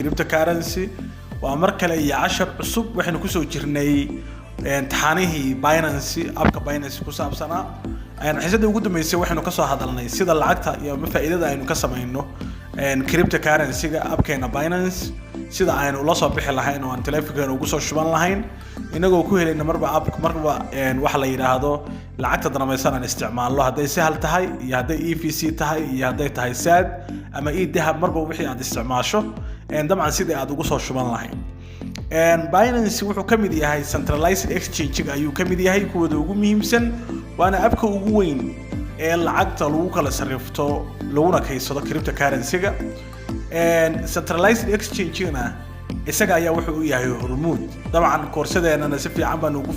cryptocurrency waa mar kale iyo cashar cusub waxaynu ku soo jirnay taxanihii Binance abka Binance ku saabsanaa xisada ugu dambeysay waxaynu ka soo hadalnay sida lacagta iyo faa'iidada aynu ka sameeyno cryptocurrency-ga abkeena Binance sida aynu la soo bixi lahayn oo aan telefoonkeena ugu soo shuban lahayn inagoo ku helayna marba wax la yiraahdo lacagta danamaysan aan isticmaalno haday sahal tahay iyo haday EVC tahay iyo haday tahay SAD ama dahab marba wixii aad isticmaasho dabcan sida aad ugu soo shuban lahayn Binance wuxuu ka mid yahay centralized exchange ayuu ka mid yahay kuwada ugu muhiimsan waana abka ugu weyn ee lacagta lagu kala sarrifto laguna kaysado cryptocurrency-ga centralized exchange-na isaga ayaa wuxuu u yahay hormuud dabcan koorsadeena si fiican baan ugu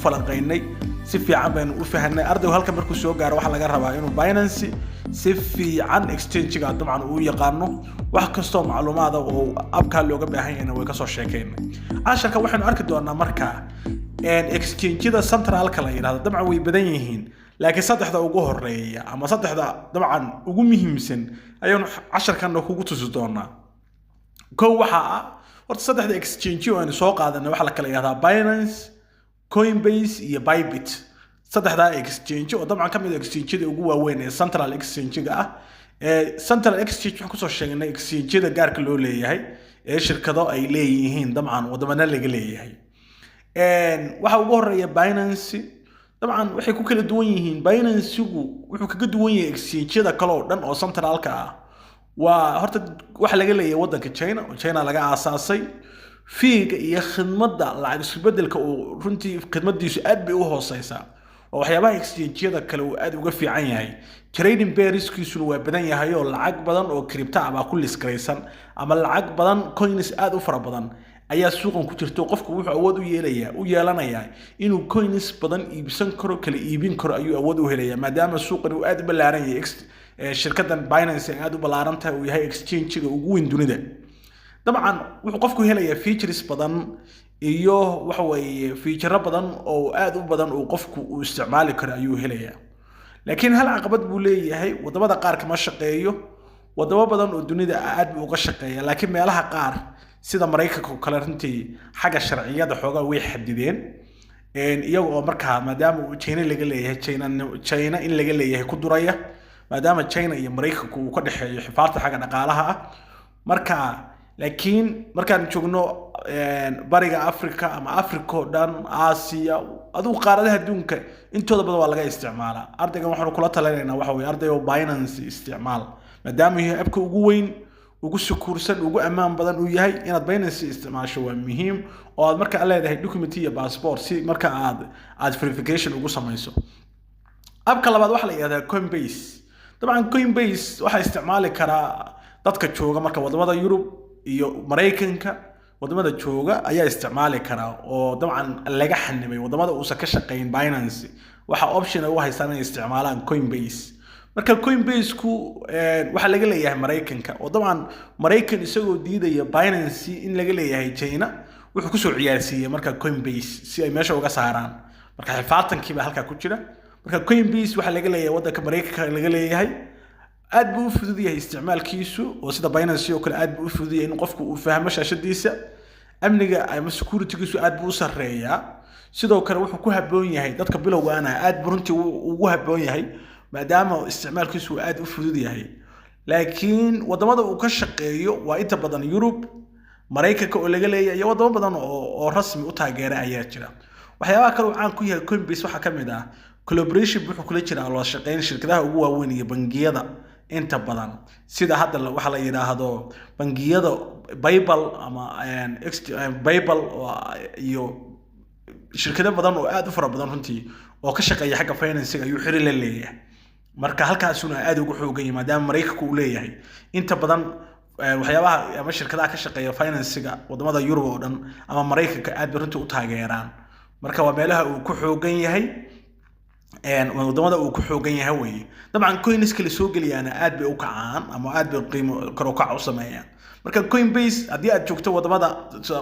falanqeynay si fiican baan u fahanay ardaygu halka markuu soo gaaro waxa laga rabaa inuu Binance si fiican exchange-ga dabcan uu yaqaano wax kasto macluumaad oo abka looga baahan yahay way ka soo sheekeynay asharka waxaanu arki doonaa marka exchange-da centralka la yiraahdo dabcan way badan yihiin laakiin saddexda ugu horeeya ama saddexda dabcan ugu muhiimsan ayaan casharkan kugu tusi doonaa koow waxa horta saddexda exchange oo aan soo qaadanay waxa la kala yiraahdaa Binance, Coinbase iyo Bybit saddexda exchange oo dabcan kamid exchange-da ugu waaweyn ee central exchange-ga central exchange waxaan ku soo sheegnay exchange-da gaarka loo leeyahay ee shirkado ay leeyihiin dabcan wadamada laga leeyahay waxa ugu horeeya Binance dabcan waxay ku kala duwan yihiin Binance-gu wuxuu kaga duwan yahay exchange-da kale oo dhan oo centralka waa horta waxa laga leeyahay wadanka China laga aasaasay fiiga iyo khidmadda lacag isku bedelka oo runtii khidmadiisu aad bay u hooseysaa oo waxyaabaha exchange-yada kale uu aad uga fiican yahay trading pairskiisu waa badan yahay oo lacag badan oo crypto ah ku liskareysan ama lacag badan coins aad u fara badan ayaa suuqan ku jirto qofku wuxuu awood u yeelanayaa inuu coins badan iibsan karo kala iibin karo ayuu awood u helayaa maadaama suuqan uu aad u ballaaran yahay shirkadan Binance aad u ballaaran tahay uu yahay exchange-ga ugu weyn dunida dabcan wuxuu qofku helayaa features badan iyo waxa weeye feature badan oo aad u badan oo qofku uu isticmaali karo ayuu helayaa laakiin hal caqabad buu leeyahay wadamada qaar kama shaqeeyo wadamo badan oo dunida aad buu uga shaqeeyaa laakiin meelaha qaar sida Mareykanka kale runtii xagga sharciyada xoogaa way xadideen iyaga oo markaa maadaama uu China laga leeyahay China in laga leeyahay ku duraya maadaama China iyo Mareykanku uu ka dhaxeeyo xifaarta xagga dhaqaalaha marka laakiin markaan joogno bariga Afrika ama Afrika oo dhan Aasiya aduu qaaradaha adduunka intooda badan waa laga isticmaalaa ardaygan waxaanu kula talinaynaa waxa weeye arday oo Binance isticmaal maadaama uu abka ugu weyn ugu sukuursan ugu amaan badan uu yahay inaad Binance isticmaasho waa muhiim oo aad marka leedahay document iyo passport si marka aad verification ugu samayso abka labaad waxa la yiraahdaa Coinbase dabcan Coinbase waxa isticmaali kara dadka jooga marka wadamada Yurub iyo Mareykanka wadamada jooga ayaa isticmaali kara oo dabcan laga xanibay wadamada uu ka shaqeyn Binance waxa option u haysan inay isticmaalaan Coinbase marka Coinbase-ku waxa laga leeyahay Mareykanka oo dabcan Mareykan isagoo diidaya Binance in laga leeyahay China wuxuu ku soo ciyaarsiiyay marka Coinbase si ay meesha uga saaraan marka xifaartankiiba halka ku jira marka Coinbase waxa laga leeyahay wadanka Mareykanka laga leeyahay aad buu u fududeeyay isticmaalkiisu oo sida Binance oo kale aad buu u fududeeyay in qofku uu fahmo shaashadiisa amniga ama security-giisu aad buu u sareeyaa sidoo kale wuxuu ku haboon yahay dadka bilowga aad buu runtii ugu haboon yahay maadaama isticmaalkiisu aad u fudud yahay laakiin wadamada uu ka shaqeeyo waa inta badan Yurub Mareykanka oo laga leeyahay wadamo badan oo rasmi u taageera ayaa jira waxyaabaha kale oo caan ku yahay Coinbase waxa kamid ah collaboration wuxuu kula jiraa la shaqeyn shirkadaha ugu waaweyn iyo bangiyada inta badan sida hadda waxa la yiraahdo bangiyada PayPal ama PayPal iyo shirkado badan oo aad u fara badan runtii oo ka shaqeeya xagga finance-ga ayuu xiriir la leeyahay marka halkaasuna aad ugu xoogan yahay maadaama Mareykanku uu leeyahay inta badan waxyaabaha ama shirkadaha ka shaqeeya finance-ga wadamada Yurub oo dhan ama Mareykanka aad runtii u taageeraan marka waa meelaha uu ku xoogan yahay wadamada uu ku xoogan yahay way dabcan coins kale soo galiyana aad bay u kacaan ama aad bay qiimo kor u kac u sameeyaan marka Coinbase hadii aad joogto wadamada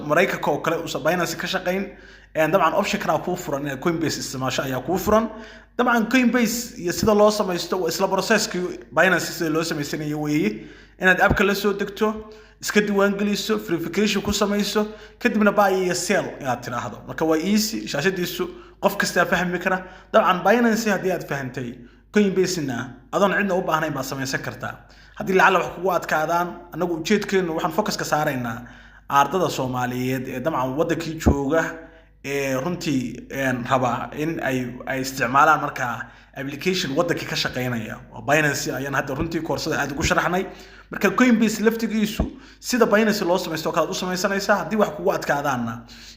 Mareykanka oo kale uu Binance ka shaqeyn dabcan option kana ku furan in Coinbase isticmaasho ayaa ku furan dabcan Coinbase iyo sida loo sameeyo isla process-kii Binance sida loo sameeyay weeye inaad abka la soo degto iska diiwaan geliso verification ku samayso kadibna buy iyo sell inaad tiraahdo marka waa easy shaashadiisu qof kasta fahmi kara dabcan Binance hadii aad fahantay Coinbase-na adoon cidna u baahnayn baad samaysan kartaa hadii lacala wax kugu adkaadaan anagu ujeedkeenu waxaan focus ka saaraynaa ardada Soomaaliyeed ee dabcan wadankii jooga runtii raba in ay isticmaalaan marka application wadanka ka shaqeynaya oo Binance ayaan hadda runtii koorsada aad ugu sharaxnay marka Coinbase laftigiisu sida Binance loo sameeyo kala u sameeysanaysa hadii wax kugu adkaadaana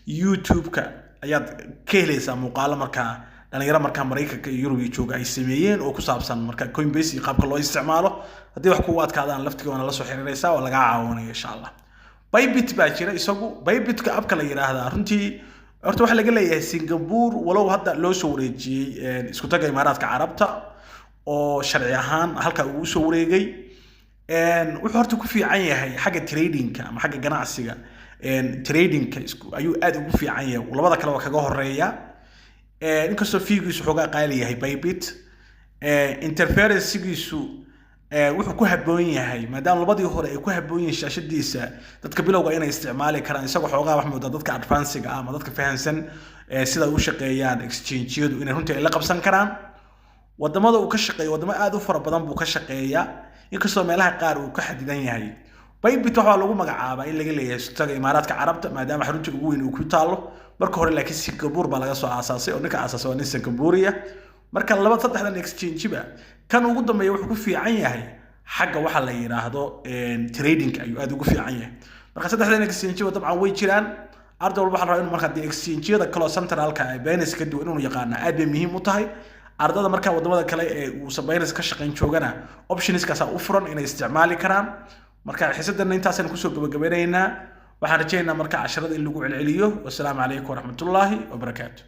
YouTube-ka ayaad ka helaysaa muuqaalo marka dhalinyaro marka Mareykanka iyo Yurub jooga ay sameeyeen oo ku saabsan marka Coinbase iyo qaabka loo isticmaalo hadii wax kugu adkaadaan laftigoona la soo xiriiraysaa oo laga caawinayo insha Allah Bybit baa jira isagu Bybit-ka abka la yiraahdo runtii horta waxa laga leeyahay Singapore walow hadda loo soo wareejiyay isku taga Imaaraadka Carabta oo sharci ahaan halka uu soo wareegay wuxuu horta ku fiican yahay xagga trading-ka ama xagga ganacsiga trading-ka isku ayuu aad ugu fiican yahay labada kale waa kaga horeeya inkastoo fiigiisu xogaa qaali yahay Bybit interference-giisu wuxuu ku haboon yahay maadaama labadii hore ay ku haboon yihiin shaashadiisa dadka bilowga inay isticmaali karaan isagoo xogaa wax moodaa dadka advance-ga ama dadka fahansan sida uu shaqeeyaan exchange-yadu inay runtii ay la qabsan karaan wadamada uu ka shaqeeyo wadamo aad u fara badan buu ka shaqeeyaa inkastoo meelaha qaar uu ka xadidan yahay Bybit waxa lagu magacaabaa in laga leeyahay sutaga Imaaraadka Carabta maadaama xarunta ugu weyn uu ku taalo marka hore laakiin Singapore baa laga soo aasaasay oo ninka aasaasay waa nin Singaporean marka laba saddexdan exchange-ba kan ugu dambeeyo wuxuu ku fiican yahay xagga waxa la yiraahdo trading ayuu aad ugu fiican yahay marka saddexdan exchange-ba dabcan way jiraan arday walba waxa la rabaa inuu marka exchange-yada kala centralka ay Binance ka duwan inuu yaqaan aad bay muhiim u tahay ardada marka wadamada kale ee uu Binance ka shaqeyn joogana options-kaas u furan inay isticmaali karaan marka xiisadana intaasaan ku soo gabagabeynayna waxaan rajaynayaa marka casharada in lagu celceliyo wassalaamu calaykum waraxmatullaahi wabarakaatuh